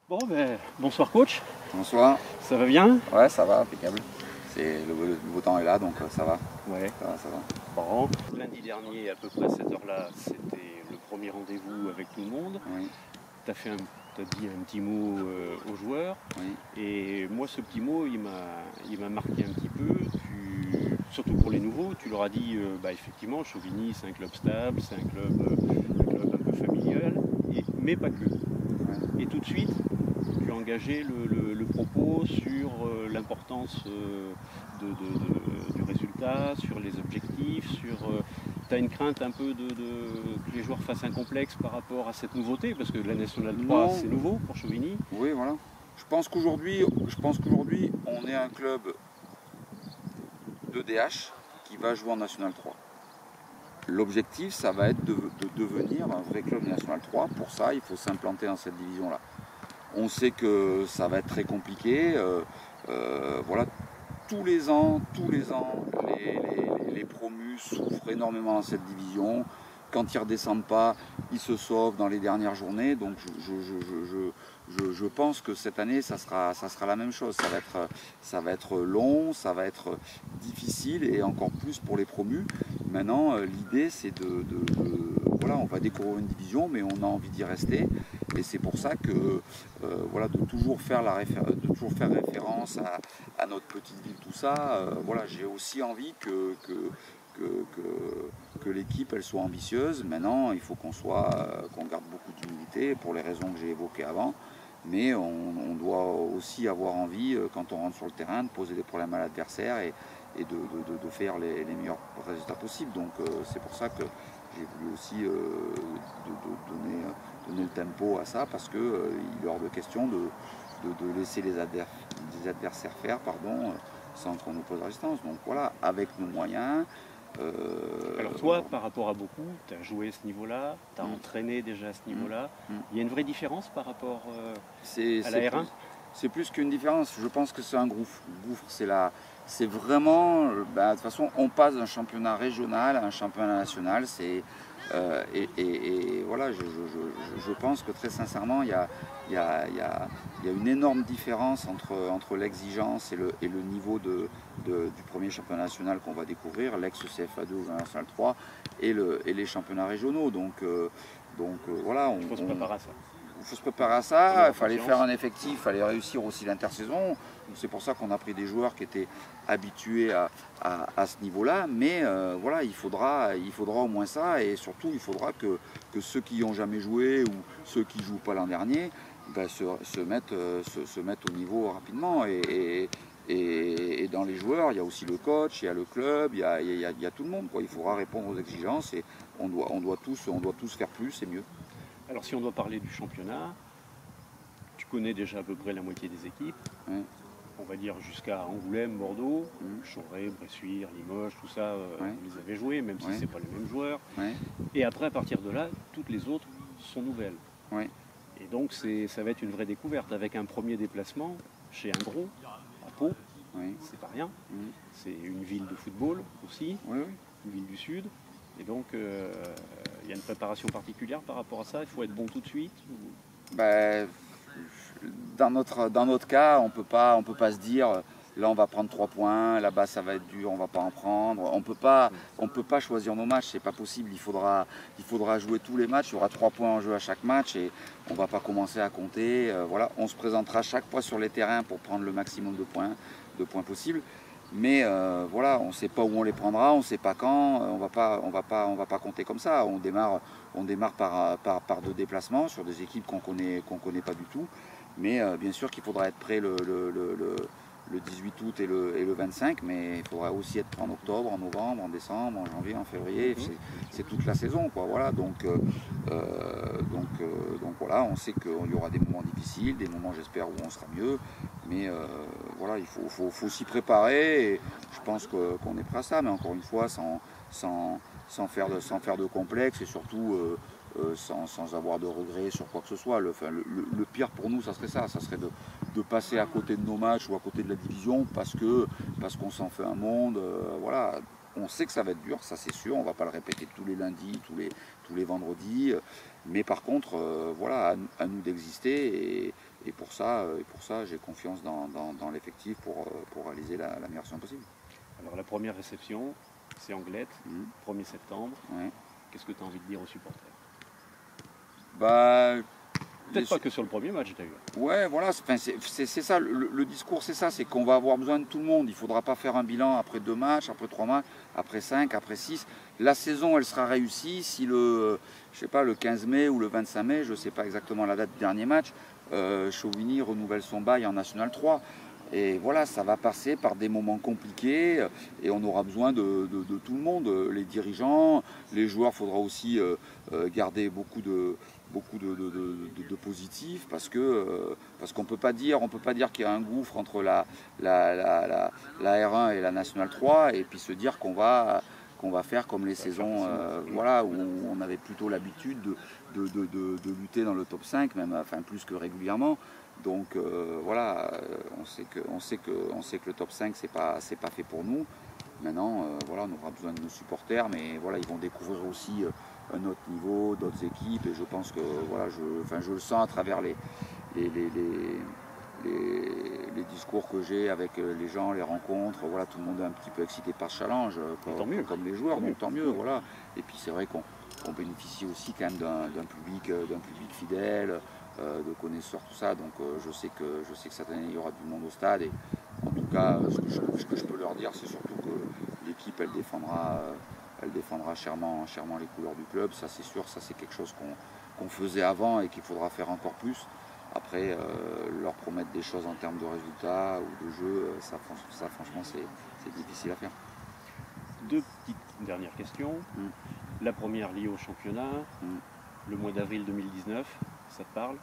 Bon, ben, bonsoir coach, Bonsoir. ça va bien? Ouais, ça va, impeccable. Le beau temps est là, donc ça va. Ouais. Ça va, ça va. Bon. Lundi dernier, à peu près à cette heure-là, c'était le premier rendez-vous avec tout le monde. Oui, Tu as dit un petit mot aux joueurs. oui, Et moi, ce petit mot, il m'a marqué un petit peu. Surtout pour les nouveaux, tu leur as dit, effectivement, Chauvigny, c'est un club stable, c'est un club un peu familial, mais pas que. ouais. Et tout de suite, tu as engagé le propos sur l'importance du résultat, sur les objectifs, tu as une crainte un peu que les joueurs fassent un complexe par rapport à cette nouveauté, parce que la Nationale 3, Non, c'est nouveau pour Chauvigny. oui, voilà. Je pense qu'aujourd'hui, on est un club de DH qui va jouer en National 3. L'objectif, ça va être de devenir un vrai club National 3. Pour ça, il faut s'implanter dans cette division-là. On sait que ça va être très compliqué. Voilà, tous les ans, les promus souffrent énormément dans cette division. Quand ils ne redescendent pas, ils se sauvent dans les dernières journées. Donc je pense que cette année, ça sera la même chose. Ça va être long, ça va être difficile et encore plus pour les promus. Maintenant, l'idée, c'est voilà, on va découvrir une division, mais on a envie d'y rester. Et c'est pour ça que voilà, de toujours faire référence à notre petite ville, tout ça. Voilà, j'ai aussi envie que l'équipe elle soit ambitieuse. Maintenant, il faut qu'on garde beaucoup d'humilité pour les raisons que j'ai évoquées avant. Mais on doit aussi avoir envie, quand on rentre sur le terrain, de poser des problèmes à l'adversaire et de faire les meilleurs résultats possibles. Donc c'est pour ça que j'ai voulu aussi donner le tempo à ça, parce qu'il est hors de question de laisser les adversaires faire, sans qu'on nous pose résistance. Donc voilà, avec nos moyens. Alors toi, par rapport à beaucoup, tu as joué à ce niveau-là, tu as entraîné déjà à ce niveau-là. Il y a une vraie différence par rapport à la R1? C'est plus qu'une différence. Je pense que c'est un gouffre. Le gouffre, c'est vraiment. De toute façon, on passe d'un championnat régional à un championnat national. Et voilà, je pense que très sincèrement, il y a une énorme différence entre l'exigence et le niveau du premier championnat national qu'on va découvrir, l'ex-CFA2 ou la National 3, et les championnats régionaux. Donc voilà, Il faut se préparer à ça. il faut se préparer à ça, il fallait faire un effectif, il fallait réussir aussi l'intersaison. C'est pour ça qu'on a pris des joueurs qui étaient habitués à ce niveau-là. Mais voilà, il faudra au moins ça. Et surtout, il faudra que ceux qui n'ont jamais joué ou ceux qui ne jouent pas l'an dernier se mettent au niveau rapidement. Et dans les joueurs, il y a aussi le coach, il y a le club, il y a tout le monde, quoi. Il faudra répondre aux exigences et on doit tous faire plus et mieux. Alors si on doit parler du championnat, tu connais déjà à peu près la moitié des équipes. Ouais. On va dire jusqu'à Angoulême, Bordeaux, Mmh. Choré, Bressuire, Limoges, tout ça, Ouais. vous les avez joués, même si Ouais. ce n'est pas les mêmes joueurs. Ouais. Et après, à partir de là, toutes les autres sont nouvelles. Ouais. Et donc ça va être une vraie découverte avec un premier déplacement chez un gros, à Pau. Oui. C'est pas rien. Mmh. C'est une ville de football aussi, Oui, oui. une ville du Sud. Et donc, il y a une préparation particulière par rapport à ça. Il faut être bon tout de suite. Ben, dans notre cas, on peut pas se dire là on va prendre 3 points, là-bas ça va être dur, on va pas en prendre. On peut pas choisir nos matchs, c'est pas possible. Il faudra jouer tous les matchs. Il y aura 3 points en jeu à chaque match et on va pas commencer à compter. Voilà, on se présentera chaque fois sur les terrains pour prendre le maximum de points possibles. Mais voilà, on ne sait pas où on les prendra, on ne sait pas quand, on va pas compter comme ça. On démarre par 2 déplacements sur des équipes qu'on connaît pas du tout. Mais bien sûr qu'il faudra être prêt le 18 août et le 25, mais il faudra aussi être prêt en octobre, en novembre, en décembre, en janvier, en février. C'est toute la saison, quoi. Voilà, donc voilà, on sait qu'il y aura des moments difficiles, des moments, j'espère, où on sera mieux. Mais voilà, il faut s'y préparer et je pense qu'on est prêt à ça, mais encore une fois, sans faire de complexe et surtout sans avoir de regrets sur quoi que ce soit. Le pire pour nous, ça serait de passer à côté de nos matchs ou à côté de la division parce qu'on s'en fait un monde. Voilà. On sait que ça va être dur, ça c'est sûr, on ne va pas le répéter tous les lundis, tous les vendredis, mais par contre, voilà, à nous d'exister et pour pour ça, j'ai confiance dans l'effectif pour réaliser la meilleure saison possible. Alors la première réception, c'est Anglette, 1er septembre. Ouais. Qu'est-ce que tu as envie de dire aux supporters? Bah, Peut-être pas que sur le premier match d'ailleurs. Ouais, voilà, c'est ça, le discours c'est ça, c'est qu'on va avoir besoin de tout le monde. Il ne faudra pas faire un bilan après 2 matchs, après 3 matchs, après 5, après 6. La saison, elle sera réussie si je sais pas, le 15 mai ou le 25 mai, je ne sais pas exactement la date du dernier match, Chauvigny renouvelle son bail en National 3. Et voilà, ça va passer par des moments compliqués et on aura besoin de tout le monde, les dirigeants, les joueurs. Il faudra aussi garder beaucoup de positifs parce qu'on peut pas dire qu'il y a un gouffre entre la R1 et la National 3 et puis se dire qu'on va faire comme les saisons voilà, où on avait plutôt l'habitude de lutter dans le top 5, même enfin plus que régulièrement. Donc voilà, on sait que le top 5 c'est pas fait pour nous. Maintenant voilà, on aura besoin de nos supporters, mais voilà, ils vont découvrir aussi un autre niveau, d'autres équipes, et je pense que voilà, je le sens à travers les discours que j'ai avec les gens, les rencontres. Voilà, tout le monde est un petit peu excité par ce challenge, comme les joueurs, donc tant mieux. Voilà. Et puis c'est vrai qu'on bénéficie aussi quand même d'un public fidèle, de connaisseurs, tout ça. Donc je sais que cette année il y aura du monde au stade. Et en tout cas, ce que je peux leur dire, c'est surtout que l'équipe elle défendra chèrement les couleurs du club. Ça c'est sûr, ça c'est quelque chose qu'on faisait avant et qu'il faudra faire encore plus. Après, leur promettre des choses en termes de résultats ou de jeu, ça franchement c'est difficile à faire. 2 petites dernières questions. La première liée au championnat, le mois d'avril 2019, ça te parle?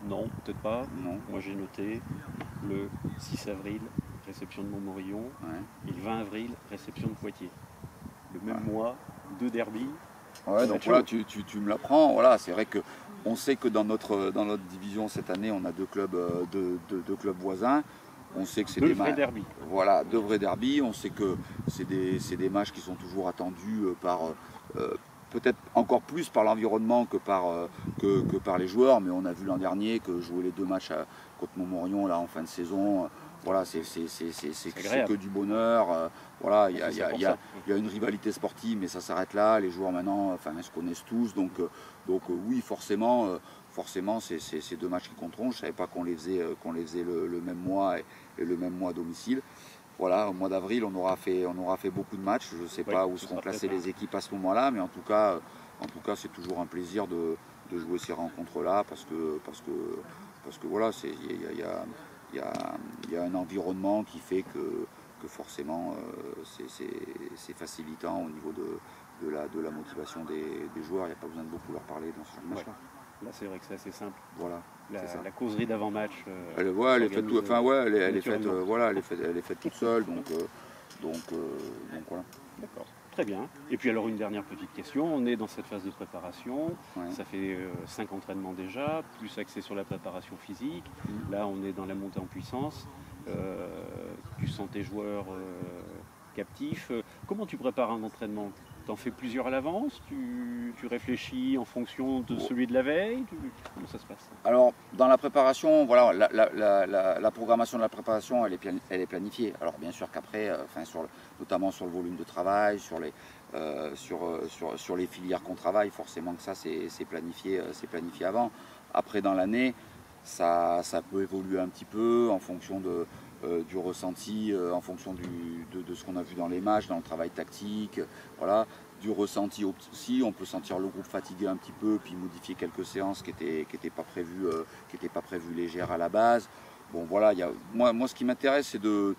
Non, peut-être pas. Non. Moi j'ai noté le 6 avril, réception de Montmorillon, et le 20 avril, réception de Poitiers. Le même mois, 2 derbies. Ouais, donc voilà, tu me l'apprends. Voilà, c'est vrai que on sait que dans notre division cette année, on a 2 clubs voisins. On sait que c'est 2 vrais derbys. Voilà, 2 vrais derbys. On sait que c'est des matchs qui sont toujours attendus par peut-être encore plus par l'environnement que par les joueurs. Mais on a vu l'an dernier que jouer les 2 matchs contre Montmorillon là en fin de saison. Voilà, c'est que du bonheur. Voilà, il y a une rivalité sportive, mais ça s'arrête là. Les joueurs maintenant se connaissent tous. Donc oui, forcément c'est 2 matchs qui compteront. Je ne savais pas qu'on les faisait le même mois et le même mois à domicile. Voilà, au mois d'avril, on aura fait beaucoup de matchs. Je ne sais pas où seront classées les équipes à ce moment-là, mais en tout cas c'est toujours un plaisir de jouer ces rencontres-là parce que voilà, il y a un environnement qui fait que forcément c'est facilitant au niveau de la motivation des joueurs. Il n'y a pas besoin de beaucoup leur parler dans ce genre de match-là. Là c'est vrai que c'est assez simple. Voilà, la causerie d'avant-match. Elle est faite toute seule, donc voilà. D'accord. Très bien. Et puis alors une dernière petite question, on est dans cette phase de préparation, ça fait 5 entraînements déjà, plus axé sur la préparation physique. Là on est dans la montée en puissance, tu sens tes joueurs captifs. Comment tu prépares un entraînement? Tu en fais plusieurs à l'avance? Tu réfléchis en fonction de celui de la veille? Comment ça se passe? Alors dans la préparation, voilà, la programmation de la préparation elle est planifiée. Alors bien sûr qu'après, notamment sur le volume de travail, sur les filières qu'on travaille, forcément que ça c'est planifié avant. Après dans l'année, ça peut évoluer un petit peu en fonction du ressenti, en fonction de ce qu'on a vu dans les matchs, dans le travail tactique, voilà, du ressenti aussi. On peut sentir le groupe fatigué un petit peu, puis modifier quelques séances qui n'étaient pas prévues légères à la base. Bon voilà, moi ce qui m'intéresse c'est de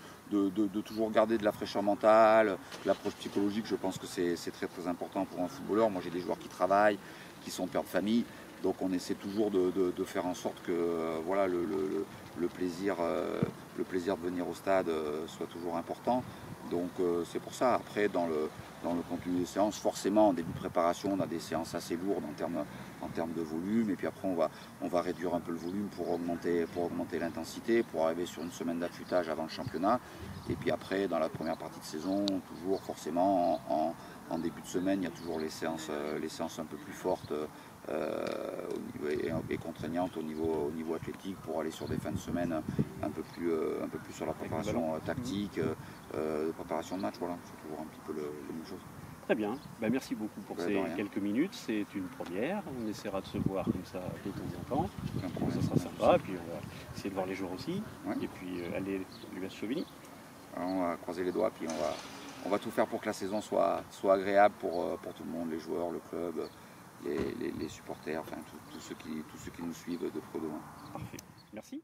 toujours garder de la fraîcheur mentale, l'approche psychologique. Je pense que c'est très très important pour un footballeur. Moi j'ai des joueurs qui travaillent, qui sont pères de famille. Donc on essaie toujours de faire en sorte que voilà, le plaisir de venir au stade soit toujours important. Donc c'est pour ça. Après dans le contenu des séances, forcément en début de préparation on a des séances assez lourdes en termes de volume, et puis après on va réduire un peu le volume pour augmenter l'intensité, pour arriver sur une semaine d'affûtage avant le championnat. Et puis après dans la première partie de saison, toujours forcément en début de semaine, il y a toujours les séances un peu plus fortes et contraignante au niveau athlétique pour aller sur des fins de semaine un peu plus sur la préparation tactique, préparation de match. Voilà, c'est toujours un petit peu les mêmes choses. Très bien, merci beaucoup pour ces quelques minutes, c'est une première, on essaiera de se voir comme ça de temps en temps, ça sera sympa, et puis on va essayer de voir les joueurs aussi, et puis aller à l'US Chauvigny. Alors on va croiser les doigts, puis on va tout faire pour que la saison soit agréable pour tout le monde, les joueurs, le club, les supporters, enfin tous ceux qui nous suivent de près ou de loin. Parfait, merci.